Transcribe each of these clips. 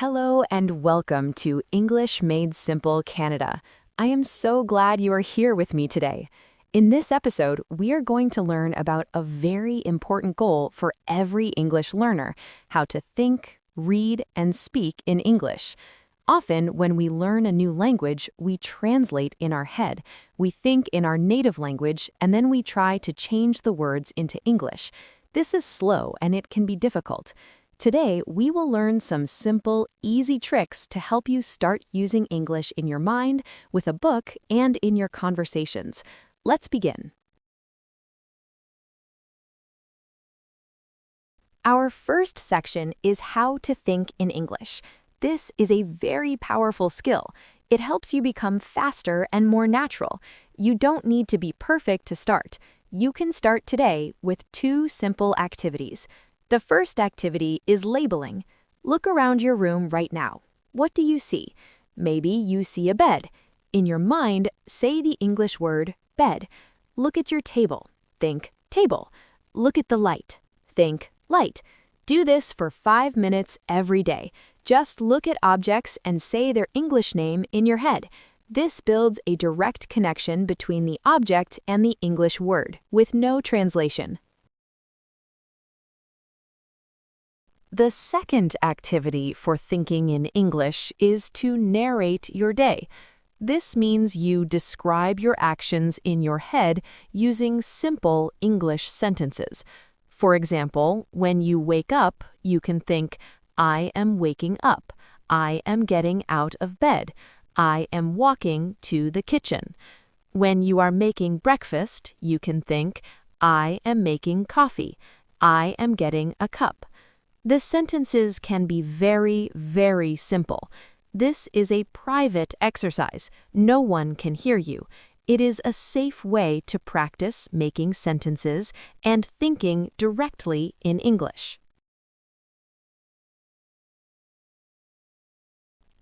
Hello and welcome to English Made Simple Canada. I am so glad you are here with me today. In this episode, we are going to learn about a very important goal for every English learner: how to think, read, and speak in English. Often, when we learn a new language, we translate in our head. We think in our native language, and then we try to change the words into English. This is slow and it can be difficult. Today, we will learn some simple, easy tricks to help you start using English in your mind, with a book, and in your conversations. Let's begin. Our first section is how to think in English. This is a very powerful skill. It helps you become faster and more natural. You don't need to be perfect to start. You can start today with 2 simple activities. The first activity is labeling. Look around your room right now. What do you see? Maybe you see a bed. In your mind, say the English word bed. Look at your table. Think table. Look at the light. Think light. Do this for 5 minutes every day. Just look at objects and say their English name in your head. This builds a direct connection between the object and the English word, with no translation. The second activity for thinking in English is to narrate your day. This means you describe your actions in your head using simple English sentences. For example, when you wake up, you can think, I am waking up. I am getting out of bed. I am walking to the kitchen. When you are making breakfast, you can think, I am making coffee. I am getting a cup. The sentences can be very, very simple. This is a private exercise. No one can hear you. It is a safe way to practice making sentences and thinking directly in English.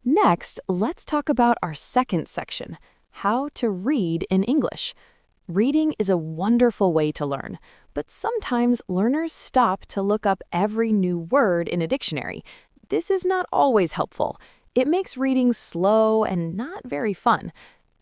Next, let's talk about our second section: how to read in English. Reading is a wonderful way to learn, but sometimes learners stop to look up every new word in a dictionary. This is not always helpful. It makes reading slow and not very fun.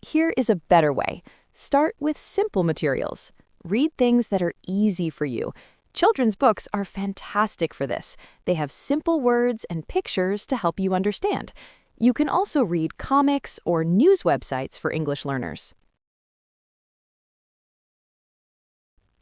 Here is a better way. Start with simple materials. Read things that are easy for you. Children's books are fantastic for this. They have simple words and pictures to help you understand. You can also read comics or news websites for English learners.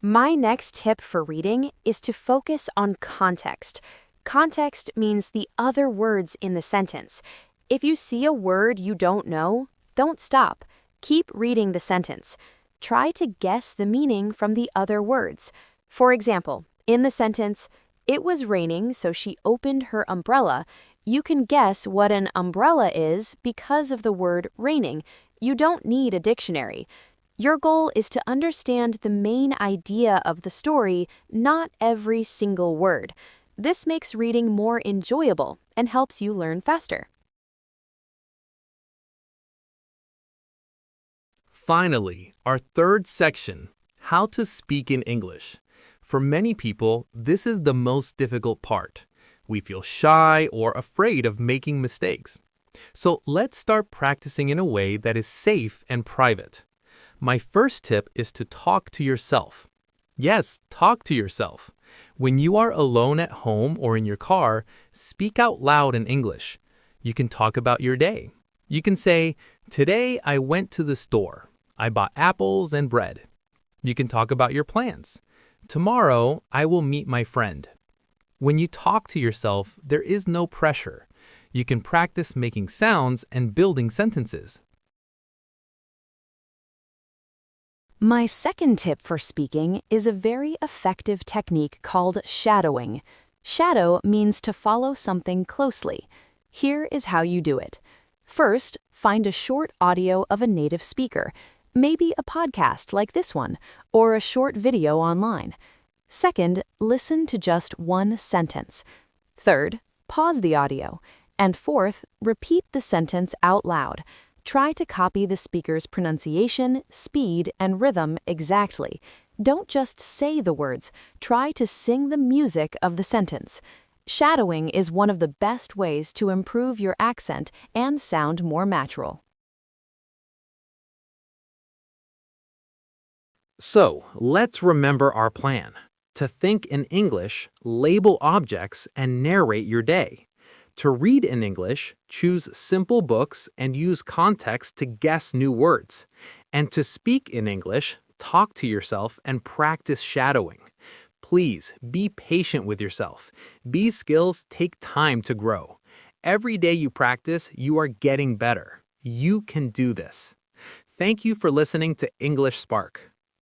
My next tip for reading is to focus on context. Context means the other words in the sentence. If you see a word you don't know, don't stop. Keep reading the sentence. Try to guess the meaning from the other words. For example, in the sentence, it was raining, so she opened her umbrella. You can guess what an umbrella is because of the word raining. You don't need a dictionary. Your goal is to understand the main idea of the story, not every single word. This makes reading more enjoyable and helps you learn faster. Finally, our third section: how to speak in English. For many people, this is the most difficult part. We feel shy or afraid of making mistakes. So let's start practicing in a way that is safe and private. My first tip is to talk to yourself. Yes, talk to yourself. When you are alone at home or in your car, speak out loud in English. You can talk about your day. You can say, today I went to the store. I bought apples and bread. You can talk about your plans. Tomorrow I will meet my friend. When you talk to yourself, there is no pressure. You can practice making sounds and building sentences. My second tip for speaking is a very effective technique called shadowing. Shadow means to follow something closely. Here is how you do it. First, find a short audio of a native speaker, maybe a podcast like this one, or a short video online. Second, listen to just one sentence. Third, pause the audio. And fourth, repeat the sentence out loud. Try to copy the speaker's pronunciation, speed, and rhythm exactly. Don't just say the words. Try to sing the music of the sentence. Shadowing is one of the best ways to improve your accent and sound more natural. So, let's remember our plan. To think in English, label objects and narrate your day. To read in English, choose simple books and use context to guess new words. And to speak in English, talk to yourself and practice shadowing. Please be patient with yourself. These skills take time to grow. Every day you practice, you are getting better. You can do this. Thank you for listening to English Spark.